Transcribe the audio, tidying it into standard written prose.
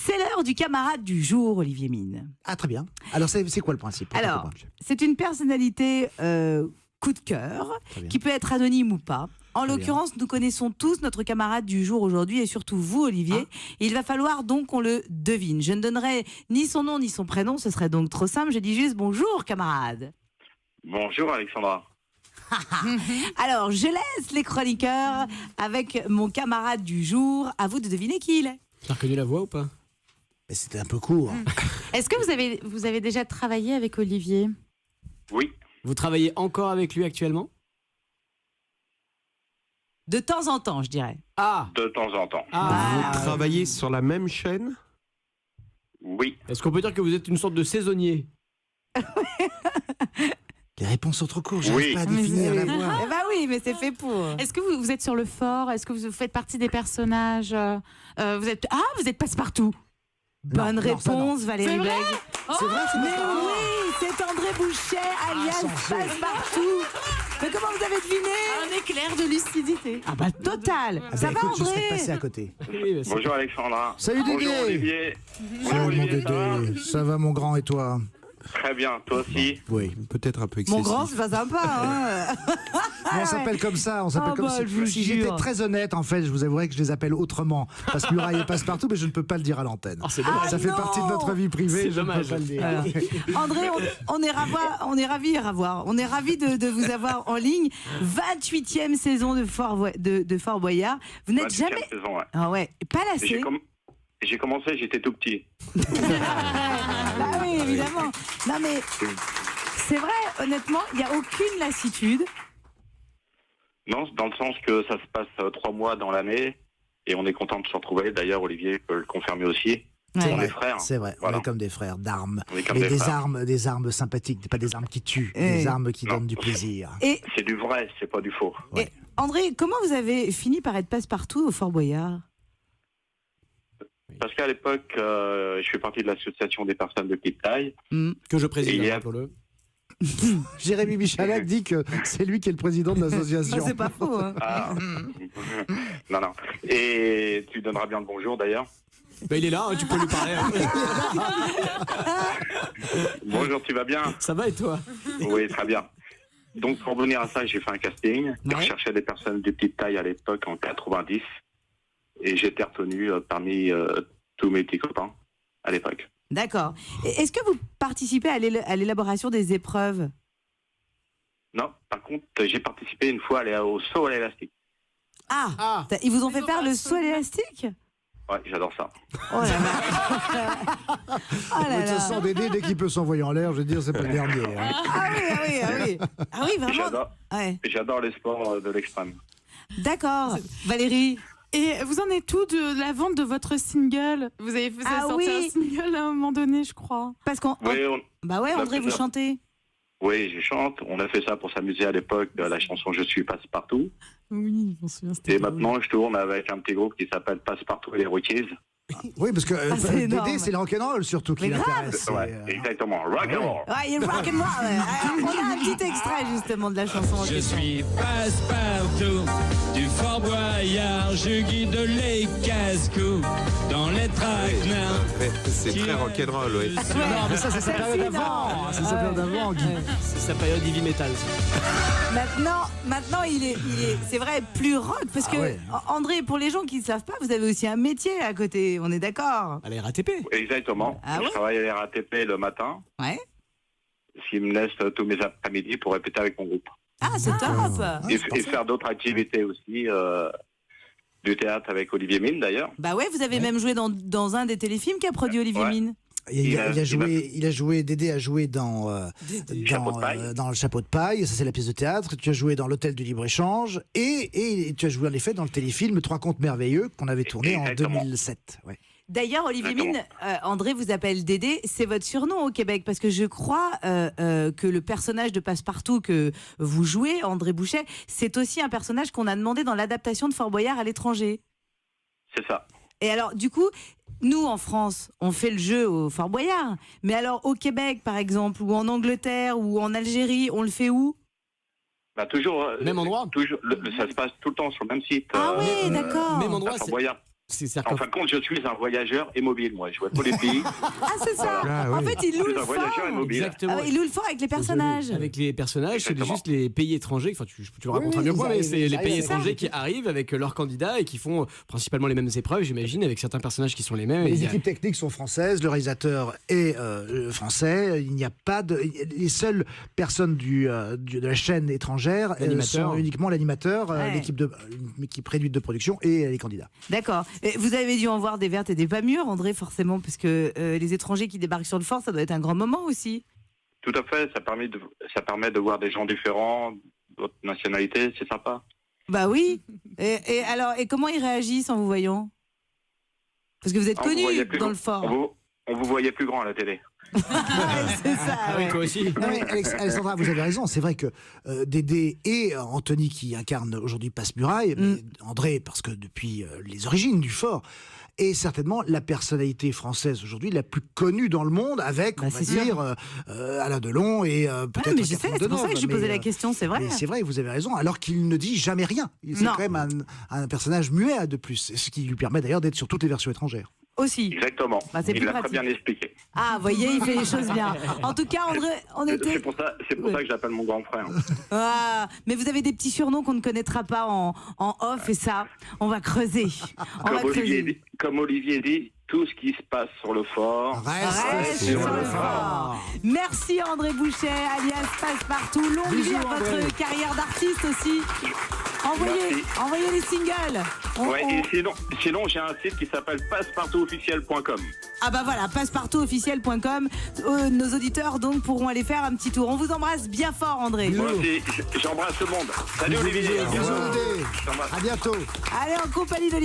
C'est l'heure du camarade du jour, Olivier Mine. Ah, très bien. Alors, c'est quoi le principe? Alors, c'est une personnalité coup de cœur, qui peut être anonyme ou pas. En l'occurrence, nous connaissons tous notre camarade du jour aujourd'hui et surtout vous, Olivier. Et il va falloir donc qu'on le devine. Je ne donnerai ni son nom ni son prénom, ce serait donc trop simple. Je dis juste bonjour, camarade. Bonjour, Alexandra. Alors, je laisse les chroniqueurs avec mon camarade du jour. À vous de deviner qui il est. Tu as reconnu la voix ou pas? C'était un peu court. Est-ce que vous avez déjà travaillé avec Olivier? Oui. Vous travaillez encore avec lui actuellement? De temps en temps, je dirais. Ah, De temps en temps. Vous travaillez sur la même chaîne? Oui. est-ce qu'on peut dire que vous êtes une sorte de saisonnier? Les réponses sont trop courtes, j'arrive pas à définir la voix. Eh ben oui, mais c'est fait pour. Est-ce que vous êtes sur le fort? Est-ce que vous faites partie des personnages? Vous êtes Passepartout. Bonne Non, ça, réponse, Valérie C'est vrai Bègue. C'est vrai, c'est Mais pas oui, c'est André Bouchet, alias sans feu. Passepartout. Mais comment vous avez deviné? Un éclair de lucidité. Ah bah total. Ah Ça bah, va, écoute, je serais André? passé à côté. Oui, mais c'est- Bonjour, Alexandra. Salut, Bonjour, Dédé. Olivier. Bonjour, Salut, mon Olivier, ça va? Dédé. Ça va, mon grand, et toi? Très bien, toi aussi. Oui. Peut-être un peu Mon excessif. grand, c'est pas sympa. Hein. On s'appelle comme ça, on s'appelle Ah comme bah, ça. je vous Si jure. j'étais très honnête, en fait, je vous avouerais que je les appelle autrement. Parce que Muraille et Passepartout, mais je ne peux pas le dire à l'antenne. Oh, c'est dommage. Ça fait non. partie de notre vie privée, C'est je ne peux dommage. pas le dire. Alors, André, on est ravis de vous avoir en ligne. 28e saison de Fort Boyard. Vous n'êtes 28e jamais... saison, ouais. Ah ouais, pas Et lassé. j'ai commencé, j'étais tout petit. Bah oui, évidemment. Non mais, c'est vrai, honnêtement, il n'y a aucune lassitude. Non, dans le sens que ça se passe 3 mois dans l'année et on est content de se retrouver. D'ailleurs, Olivier peut le confirmer aussi. Ouais. On est frères. C'est vrai, Voilà. on est comme des frères d'armes. On est comme Mais des frères. des armes sympathiques, pas des armes qui tuent, des armes qui Non. donnent du plaisir. Et, C'est du vrai, c'est pas du faux. et André, comment vous avez fini par être passe-partout au Fort Boyard? Parce qu'à l'époque, je fais partie de l'association des personnes de petite taille. Que je préside, Et il y a- rappelons-le. Jérémy Michalak dit que c'est lui qui est le président de l'association. C'est pas faux. Hein. Ah. Non, non. Et tu donneras bien le bonjour d'ailleurs. Bah, il est là, hein, tu peux lui parler. hein. Bonjour, tu vas bien? Ça va et toi? Oui, très bien. Donc, pour revenir à ça, j'ai fait un casting. Je recherchais des personnes de petite taille à l'époque, en 90. Et j'étais retenu parmi tous mes petits copains à l'époque. D'accord. Et est-ce que vous participez à l'élaboration des épreuves? Non, par contre, j'ai participé une fois au saut à l'élastique. Ah, ils vous ont fait faire le saut à l'élastique? Ouais, j'adore ça. Oh là là. Oh là De toute là. façon, Dédé, dès qu'il peut s'envoyer en l'air, je veux dire, c'est pas le dernier. hein. Ah oui, ah oui, ah oui. Ah oui, Et vraiment. Ouais. j'adore les sports de l'extrême. D'accord. Valérie. Et vous en êtes où de la vente de votre single? Vous avez Ah sorti oui. un single à un moment donné, je crois. Parce qu'on. Oui, Bah ouais, on a André, fait vous ça. chantez. oui, je chante. On a fait ça pour s'amuser à l'époque, la chanson Je suis passe-partout. Oui, je m'en souviens. c'était Et drôle. maintenant, je tourne avec un petit groupe qui s'appelle Passe-Partout et les Rookies. Oui, parce que c'est Dédé, énorme. c'est le rock'n'roll surtout qui Mais grave. l'intéresse. C'est, Ouais, exactement. Rock and roll. Ouais, il est rock'n'roll. On a un petit extrait justement de la chanson. en Je question. suis passe-partout du Fort Boyard, je guide les casse-coups dans les traquenards. C'est très rock'n'roll, oui. Non, mais ça, c'est sa période Delphine, d'avant. non. C'est sa période d'avant, Guy. C'est sa période heavy metal. ça. Maintenant, il est, c'est vrai, plus rock. Parce que, ouais. André, pour les gens qui ne savent pas, vous avez aussi un métier à côté. On est d'accord? À la RATP. Exactement. Ah ouais. Je travaille à la RATP le matin, Ouais. ce qui me laisse tous mes après-midi pour répéter avec mon groupe. Ah, c'est top. Et faire d'autres activités aussi, du théâtre avec Olivier Mine d'ailleurs. Bah ouais, vous avez même joué dans un des téléfilms qu'a produit Olivier Ouais. Mine. Il a joué, Dédé a joué dans, Chapeau de paille. dans Le Chapeau de paille, ça c'est la pièce de théâtre. Tu as joué dans L'Hôtel du Libre-Échange et tu as joué en effet dans le téléfilm Trois contes merveilleux qu'on avait tourné Exactement. en 2007. Ouais. D'ailleurs, Olivier Exactement. Mine, André vous appelle Dédé. C'est votre surnom au Québec parce que je crois que le personnage de Passepartout que vous jouez, André Bouchet, c'est aussi un personnage qu'on a demandé dans l'adaptation de Fort Boyard à l'étranger. C'est ça. Et alors, du coup, nous, en France, on fait le jeu au Fort Boyard. Mais alors, au Québec, par exemple, ou en Angleterre, ou en Algérie, on le fait où? Bah, toujours. Même endroit. Toujours, ça se passe tout le temps sur le même site. Ah oui, d'accord. Même endroit, à Fort c'est- Boyard. En fin de compte, je suis un voyageur immobile, moi. Je vois tous les pays. Ah, c'est ça. Ah, En oui. fait, il loue Je suis le un voyageur fort. immobile. Exactement. Il loue le fort avec les personnages. Avec les personnages, c'est Exactement. juste les pays étrangers. Enfin, tu le raconteras oui, mieux que moi, ils mais arrivent, c'est ils les pays arrivent. étrangers qui arrivent avec leurs candidats et qui font principalement les mêmes épreuves, j'imagine, avec certains personnages qui sont les mêmes. Et il Les y a- équipes techniques sont françaises, le réalisateur est français. Il n'y a pas de. Les seules personnes de la chaîne étrangère L'animateur. sont uniquement l'animateur, Ouais. l'équipe réduite de production et les candidats. D'accord. Et vous avez dû en voir des vertes et des pas mûres, André, forcément, parce que les étrangers qui débarquent sur le fort, ça doit être un grand moment aussi. Tout à fait, ça permet de voir des gens différents, d'autres nationalités, c'est sympa. Bah oui. Et alors, et comment ils réagissent en vous voyant? Parce que vous êtes On vous connu voyait plus dans grand- le fort. On vous voyait plus grand à la télé. Ouais, c'est ça. Ah oui, ouais. toi aussi. Non, mais Alexandra, vous avez raison. C'est vrai que Dédé et Anthony, qui incarnent aujourd'hui Passe-Muraille, mais André, parce que depuis les origines du fort, est certainement la personnalité française aujourd'hui la plus connue dans le monde, avec, Bah, on va c'est sûr. dire, Alain Delon et Ouais, peut-être mais je sais, Catherine c'est pour ça que je Deneuve, posais mais, la question, c'est vrai. Mais c'est vrai, vous avez raison, alors qu'il ne dit jamais rien. C'est Non. quand même un personnage muet de plus, ce qui lui permet d'ailleurs d'être sur toutes les versions étrangères. Aussi. Exactement. Bah, c'est Il plus l'a très pratique. bien expliqué. Ah, voyez, il fait les choses bien. En tout cas, André, on était. C'est pour ça que j'appelle mon grand frère. Ah, mais vous avez des petits surnoms qu'on ne connaîtra pas en off, et ça, on va creuser. On va creuser. Comme Olivier dit, tout ce qui se passe sur le fort. Reste sur le fort. Merci André Boucher, alias Passe-Partout. Longue Bisous, vie à votre André. carrière d'artiste aussi. Envoyez les singles. Ouais, et sinon j'ai un site qui s'appelle passepartoutofficiel.com. Ah bah voilà, passepartoutofficiel.com. Nos auditeurs donc pourront aller faire un petit tour. On vous embrasse bien fort, André. Moi aussi, j'embrasse tout le monde. Salut Olivier. Bisous, Dédé. À bientôt. Allez, en compagnie de